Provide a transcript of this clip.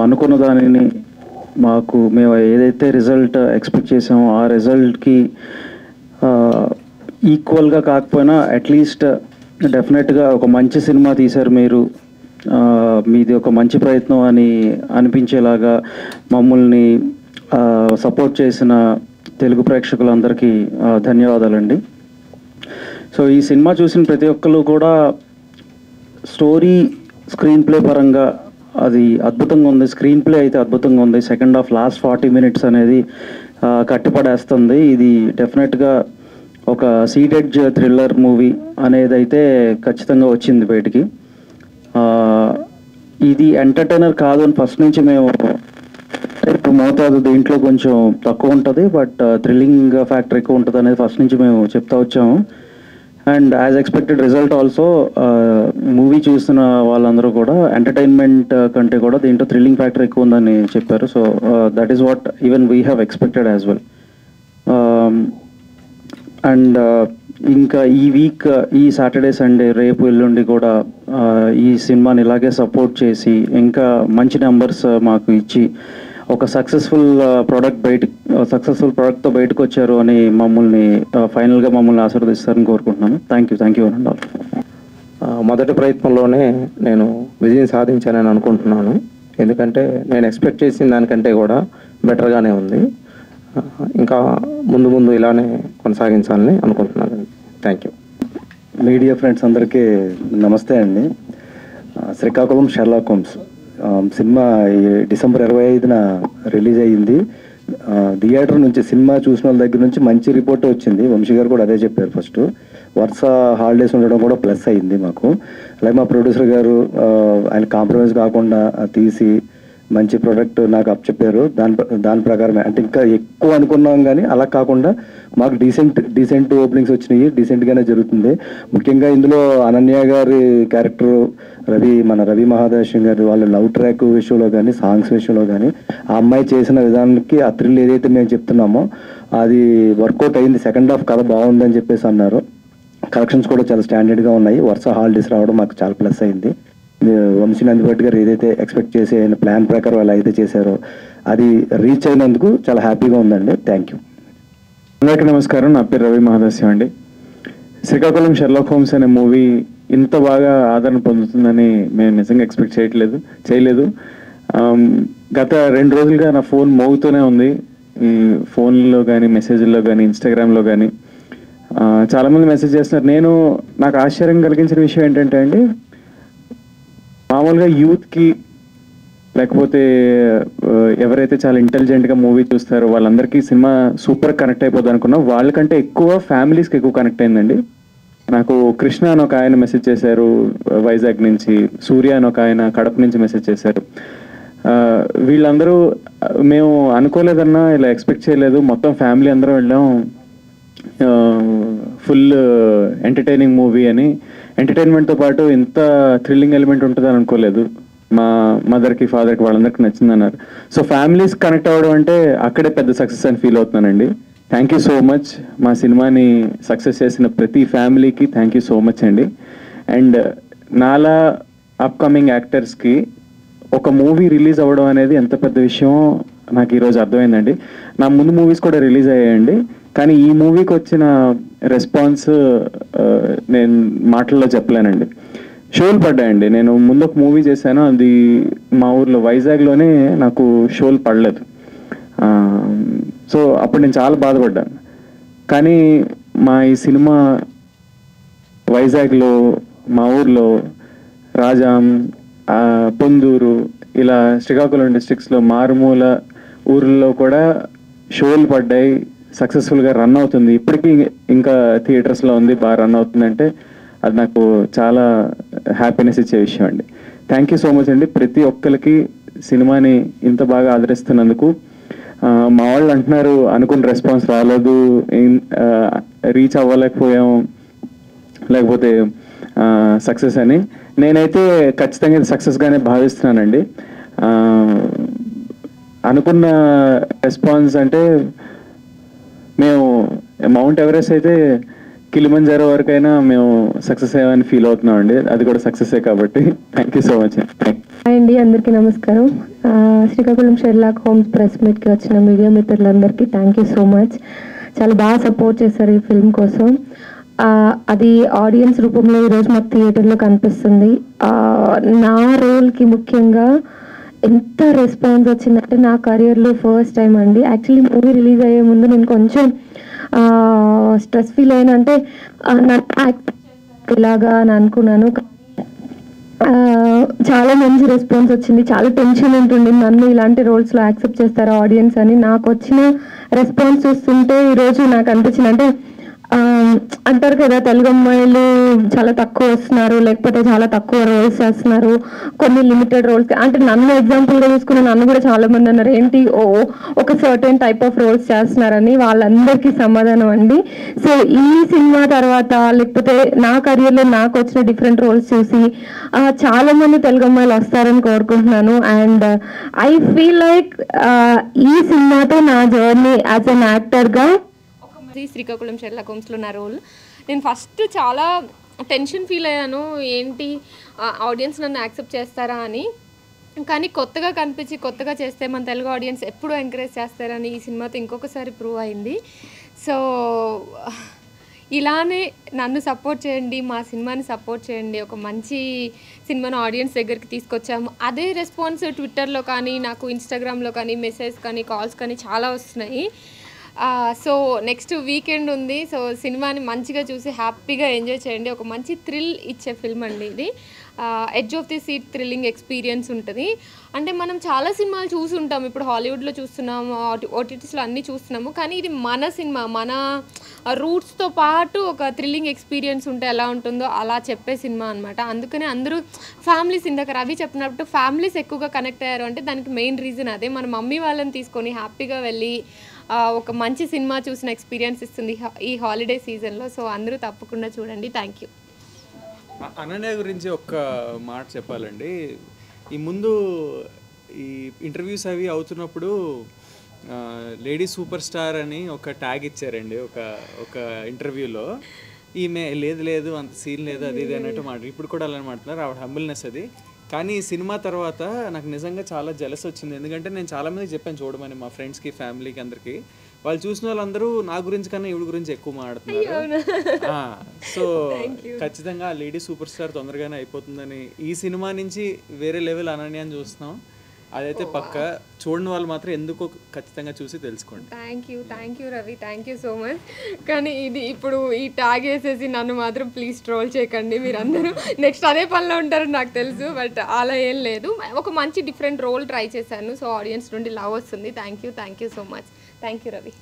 అనుకున్న దానిని మేము ఏదైతే రిజల్ట్ ఎక్స్పెక్ట్ చేసామో ఆ రిజల్ట్కి ఈక్వల్గా కాకపోయినా అట్లీస్ట్ డెఫినెట్గా ఒక మంచి సినిమా తీశారు మీరు, మీది ఒక మంచి ప్రయత్నం అని అనిపించేలాగా మమ్మల్ని సపోర్ట్ చేసిన తెలుగు ప్రేక్షకులందరికీ ధన్యవాదాలండి. సో ఈ సినిమా చూసిన ప్రతి ఒక్కరు కూడా స్టోరీ స్క్రీన్ ప్లే పరంగా అది అద్భుతంగా ఉంది. స్క్రీన్ ప్లే అయితే అద్భుతంగా ఉంది. సెకండ్ హాఫ్ లాస్ట్ 40 minutes అనేది కట్టిపడేస్తుంది. ఇది డెఫినెట్గా ఒక సీడెడ్జ్ థ్రిల్లర్ మూవీ అనేది అయితే ఖచ్చితంగా వచ్చింది బయటికి. ఇది ఎంటర్టైనర్ కాదు అని ఫస్ట్ నుంచి మేము మోతాదు దీంట్లో కొంచెం తక్కువ ఉంటుంది, బట్ థ్రిల్లింగ్ ఫ్యాక్టర్ ఎక్కువ ఉంటుంది అనేది ఫస్ట్ నుంచి మేము చెప్తా వచ్చాము. And as expected result also movie చూసిన వాళ్ళందరూ కూడా ఎంటర్టైన్మెంట్ కంటే కూడా దీంట్లో థ్రిల్లింగ్ ఫ్యాక్టర్ ఎక్కువ ఉందని చెప్పారు. So that is what even we have expected as well. And ఇంకా ఈ వీక్ ఈ సాటర్డే సండే రేపు ఎల్లుండి కూడా ఈ సినిమాని ఇలాగే సపోర్ట్ చేసి ఇంకా మంచి నెంబర్స్ మాకు ఇచ్చి ఒక సక్సెస్ఫుల్ ప్రోడక్ట్తో బయటకు వచ్చారు అని ఫైనల్గా మమ్మల్ని ఆశీర్వదిస్తారని కోరుకుంటున్నాను. థ్యాంక్ యూ అండి. మొదటి ప్రయత్నంలోనే నేను విజయం సాధించానని అనుకుంటున్నాను. ఎందుకంటే నేను ఎక్స్పెక్ట్ చేసిన దానికంటే కూడా బెటర్గానే ఉంది. ఇంకా ముందు ఇలానే కొనసాగించాలని అనుకుంటున్నాను. Thank you. మీడియా ఫ్రెండ్స్ అందరికీ నమస్తే అండి. శ్రీకాకుళం షెర్లాక్ హోమ్స్ సినిమా డిసెంబర్ 25న రిలీజ్ అయ్యింది. థియేటర్ నుంచి సినిమా చూసిన వాళ్ళ దగ్గర నుంచి మంచి రిపోర్ట్ వచ్చింది. వంశీ గారు కూడా అదే చెప్పారు. ఫస్ట్ వరుస హాలిడేస్ ఉండడం కూడా ప్లస్ అయ్యింది మాకు. అలాగే మా ప్రొడ్యూసర్ గారు ఆయన కాంప్రమైజ్ కాకుండా తీసి మంచి ప్రోడక్ట్ నాకు అప్పచెప్పారు. దాని ప్రకారమే అంటే ఇంకా ఎక్కువ అనుకున్నాం, కానీ అలా కాకుండా మాకు డీసెంట్ ఓపెనింగ్స్ వచ్చినాయి. డీసెంట్గానే జరుగుతుంది. ముఖ్యంగా ఇందులో అనన్య గారి క్యారెక్టర్, మన రవి మహాదేశం గారు వాళ్ళ లవ్ ట్రాక్ విషయంలో కానీ సాంగ్స్ విషయంలో కానీ ఆ అమ్మాయి చేసిన విధానానికి ఆ థ్రిల్ ఏదైతే మేము చెప్తున్నామో అది వర్కౌట్ అయింది. సెకండ్ హాఫ్ కథ బాగుందని చెప్పేసి అన్నారు. కలెక్షన్స్ కూడా చాలా స్టాండర్డ్గా ఉన్నాయి. వరుస హాలిడేస్ రావడం మాకు చాలా ప్లస్ అయింది. వంశీ నందిపట్టి గారు ఏదైతే ఎక్స్పెక్ట్ చేసే ప్లాన్ ప్రకారం వాళ్ళు అయితే చేశారో అది రీచ్ అయినందుకు చాలా హ్యాపీగా ఉందండి. Thank you. అందరికీ నమస్కారం. నా పేరు రవి మహాదాస్యం అండి. శ్రీకాకుళం షెర్లాక్ హోమ్స్ అనే మూవీ ఇంత బాగా ఆదరణ పొందుతుందని మేము నిజంగా ఎక్స్పెక్ట్ చేయలేదు. గత 2 రోజులుగా నా ఫోన్ మోగుతూనే ఉంది. ఈ ఫోన్లో కానీ మెసేజ్ల్లో కానీ ఇన్స్టాగ్రామ్లో కానీ చాలామంది మెసేజ్ చేస్తున్నారు. నాకు ఆశ్చర్యం కలిగించిన విషయం ఏంటంటే అండి, మామూలుగా యూత్కి లేకపోతే ఎవరైతే చాలా ఇంటెలిజెంట్గా మూవీ చూస్తారో వాళ్ళందరికీ సినిమా సూపర్ కనెక్ట్ అయిపోద్ది అనుకున్నాం. వాళ్ళకంటే ఎక్కువ ఫ్యామిలీస్కి ఎక్కువ కనెక్ట్ అయిందండి. నాకు కృష్ణ అని ఒక ఆయన మెసేజ్ చేశారు వైజాగ్ నుంచి, సూర్య అని ఒక ఆయన కడప నుంచి మెసేజ్ చేశారు. వీళ్ళందరూ మేము అనుకోలేదన్నా, ఇలా ఎక్స్పెక్ట్ చేయలేదు, మొత్తం ఫ్యామిలీ అందరూ వెళ్ళాం, ఫుల్ ఎంటర్టైనింగ్ మూవీ అని. ఎంటర్టైన్మెంట్తో పాటు ఇంత థ్రిల్లింగ్ ఎలిమెంట్ ఉంటుందని అనుకోలేదు. మా మదర్కి ఫాదర్కి వాళ్ళందరికీ నచ్చిందన్నారు. సో ఫ్యామిలీస్ కనెక్ట్ అవ్వడం అంటే అక్కడే పెద్ద సక్సెస్ అని ఫీల్ అవుతున్నానండి. Thank you so much. మా సినిమాని సక్సెస్ చేసిన ప్రతి ఫ్యామిలీకి థ్యాంక్ యూ సో మచ్ అండి. అండ్ నాలా అప్కమింగ్ యాక్టర్స్కి ఒక మూవీ రిలీజ్ అవ్వడం అనేది ఎంత పెద్ద విషయం నాకు ఈరోజు అర్థమైందండి. నా ముందు మూవీస్ కూడా రిలీజ్ అయ్యాయండి, కానీ ఈ మూవీకి వచ్చిన రెస్పాన్స్ నేను మాటల్లో చెప్పలేనండి. షోలు పడ్డాయండి. నేను ముందు ఒక మూవీ చేశాను, అది మా ఊర్లో వైజాగ్లోనే నాకు షోలు పడలేదు. సో అప్పుడు నేను చాలా బాధపడ్డాను. కానీ మా ఈ సినిమా వైజాగ్లో, మా ఊర్లో రాజాం, పొందూరు, ఇలా శ్రీకాకుళం డిస్ట్రిక్ట్స్లో మారుమూల ఊర్లో కూడా షోలు పడ్డాయి. సక్సెస్ఫుల్గా రన్ అవుతుంది. ఇప్పటికీ ఇంకా థియేటర్స్లో ఉంది, బాగా రన్ అవుతుందంటే అది నాకు చాలా హ్యాపీనెస్ ఇచ్చే విషయం అండి. థ్యాంక్ యూ సో మచ్ అండి. ప్రతి ఒక్కరికి సినిమాని ఇంత బాగా ఆదరిస్తున్నందుకు. మా వాళ్ళు అంటున్నారు అనుకున్న రెస్పాన్స్ రాలేదు, రీచ్ అవ్వలేకపోయాం, లేకపోతే సక్సెస్ అని. నేనైతే ఖచ్చితంగా సక్సెస్గానే భావిస్తున్నానండి. అనుకున్న రెస్పాన్స్ అంటే మేము మౌంట్ ఎవరెస్ట్ అయితే కిలిమంజారో వరకైనా మేము సక్సెస్ అయ్యామని ఫీల్ అవుతున్నామండి. అది కూడా సక్సెసే కాబట్టి thank you so much. Hi అండి, అందరికీ నమస్కారం. శ్రీకాకుళం షెర్లాక్ హోమ్స్ ప్రెస్ మీట్కి వచ్చిన మీడియా మిత్రులందరికీ థ్యాంక్ యూ సో మచ్. చాలా బాగా సపోర్ట్ చేశారు ఈ ఫిల్మ్ కోసం. అది ఆడియన్స్ రూపంలో ఈరోజు మాకు థియేటర్లో కనిపిస్తుంది. నా రోల్కి ముఖ్యంగా ఎంత రెస్పాన్స్ వచ్చిందంటే నా కెరియర్లో ఫస్ట్ టైం అండి. యాక్చువల్లీ మూవీ రిలీజ్ అయ్యే ముందు నేను కొంచెం స్ట్రెస్ ఫీల్ అయినా, అంటే ఇలాగా అని అనుకున్నాను. చాలా మంచి రెస్పాన్స్ వచ్చింది. చాలా టెన్షన్ ఉంటుంది, నన్ను ఇలాంటి రోల్స్లో యాక్సెప్ట్ చేస్తారా ఆడియన్స్ అని. నాకు వచ్చిన రెస్పాన్స్ చూస్తుంటే ఈరోజు నాకు అనిపించింది, అంటే అంటారు కదా తెలుగు అమ్మాయిలు చాలా తక్కువ వస్తున్నారు, లేకపోతే చాలా తక్కువ రోల్స్ చేస్తున్నారు, కొన్ని లిమిటెడ్ రోల్స్. అంటే నన్ను ఎగ్జాంపుల్గా తీసుకుని నన్ను కూడా చాలా మంది అన్నారు ఏంటి ఒక సర్టెన్ టైప్ ఆఫ్ రోల్స్ చేస్తున్నారని. వాళ్ళందరికీ సమాధానం అండి. సో ఈ సినిమా తర్వాత లేకపోతే నా కెరియర్లో నాకు వచ్చిన డిఫరెంట్ రోల్స్ చూసి చాలా మంది తెలుగు అమ్మాయిలు వస్తారని కోరుకుంటున్నాను. అండ్ ఐ ఫీల్ లైక్ ఈ సినిమాతో నా జర్నీ యాజ్ అన్ యాక్టర్గా శ్రీకాకుళం షెర్లాక్ హోమ్స్లో నా రోల్. నేను ఫస్ట్ చాలా టెన్షన్ ఫీల్ అయ్యాను, ఏంటి ఆడియన్స్ నన్ను యాక్సెప్ట్ చేస్తారా అని. కానీ కొత్తగా కనిపించి కొత్తగా చేస్తే మన తెలుగు ఆడియన్స్ ఎప్పుడూ ఎంకరేజ్ చేస్తారని ఈ సినిమాతో ఇంకొకసారి ప్రూవ్ అయింది. సో ఇలానే నన్ను సపోర్ట్ చేయండి, మా సినిమాని సపోర్ట్ చేయండి. ఒక మంచి సినిమాను ఆడియన్స్ దగ్గరికి తీసుకొచ్చాము. అదే రెస్పాన్స్ ట్విట్టర్లో కానీ, నాకు ఇన్స్టాగ్రామ్లో కానీ, మెసేజ్ కానీ, కాల్స్ కానీ చాలా వస్తున్నాయి. సో నెక్స్ట్ వీకెండ్ ఉంది. సో సినిమాని మంచిగా చూసి హ్యాపీగా ఎంజాయ్ చేయండి. ఒక మంచి థ్రిల్ ఇచ్చే ఫిల్మ్ అండి ఇది. Edge of the seat thrilling experience ఉంటుంది. అంటే మనం చాలా సినిమాలు చూసి ఉంటాము, ఇప్పుడు హాలీవుడ్లో చూస్తున్నాము, ఓటీటీస్లో అన్నీ చూస్తున్నాము. కానీ ఇది మన సినిమా, మన రూట్స్తో పాటు ఒక థ్రిల్లింగ్ ఎక్స్పీరియన్స్ ఉంటే ఎలా ఉంటుందో అలా చెప్పే సినిమా అనమాట. అందుకనే అందరూ ఫ్యామిలీస్, ఇందాక రవి చెప్పినట్టు ఫ్యామిలీస్ ఎక్కువగా కనెక్ట్ అయ్యారు అంటే దానికి మెయిన్ రీజన్ అదే. మన మమ్మీ వాళ్ళని తీసుకొని హ్యాపీగా వెళ్ళి ఒక మంచి సినిమా చూసిన ఎక్స్పీరియన్స్ ఇస్తుంది ఈ హాలిడే సీజన్లో. సో అందరూ తప్పకుండా చూడండి. Thank you. అనన్య గురించి ఒక్క మాట చెప్పాలండి. ఈ ముందు ఈ ఇంటర్వ్యూస్ అవి అవుతున్నప్పుడు లేడీ సూపర్ స్టార్ అని ఒక ట్యాగ్ ఇచ్చారండి ఒక ఇంటర్వ్యూలో. ఈమె లేదు అంత సీన్ లేదు అది ఇది అన్నట్టు ఇప్పుడు కూడా అలా మాట్లాడుతున్నారు. ఆవిడ హంబుల్నెస్ అది. కానీ ఈ సినిమా తర్వాత నాకు నిజంగా చాలా జలస్ వచ్చింది. ఎందుకంటే నేను చాలామందికి చెప్పాను చూడమని, మా ఫ్రెండ్స్కి, ఫ్యామిలీకి, అందరికీ. వాళ్ళు చూసిన వాళ్ళందరూ నా గురించి కన్నా ఈవిడ గురించి ఎక్కువ మాట్లాడుతున్నారు. సో ఖచ్చితంగా లేడీ సూపర్ స్టార్ తొందరగానే అయిపోతుందని ఈ సినిమా నుంచి వేరే లెవెల్ అనన్యాన్ని చూస్తున్నాం. అదైతే పక్క. చూడని వాళ్ళు మాత్రం ఎందుకో ఖచ్చితంగా చూసి తెలుసుకోండి. Thank you Ravi, thank you so much. కానీ ఇది ఇప్పుడు ఈ ట్యాగ్ వేసేసి నన్ను మాత్రం ప్లీజ్ ట్రోల్ చేయకండి. మీరు అందరూ నెక్స్ట్ అదే పనిలో ఉంటారని నాకు తెలుసు, బట్ అలా ఏం లేదు. ఒక మంచి డిఫరెంట్ రోల్ ట్రై చేశాను. సో ఆడియన్స్ నుండి లవ్ వస్తుంది. Thank you so much. Thank you Ravi.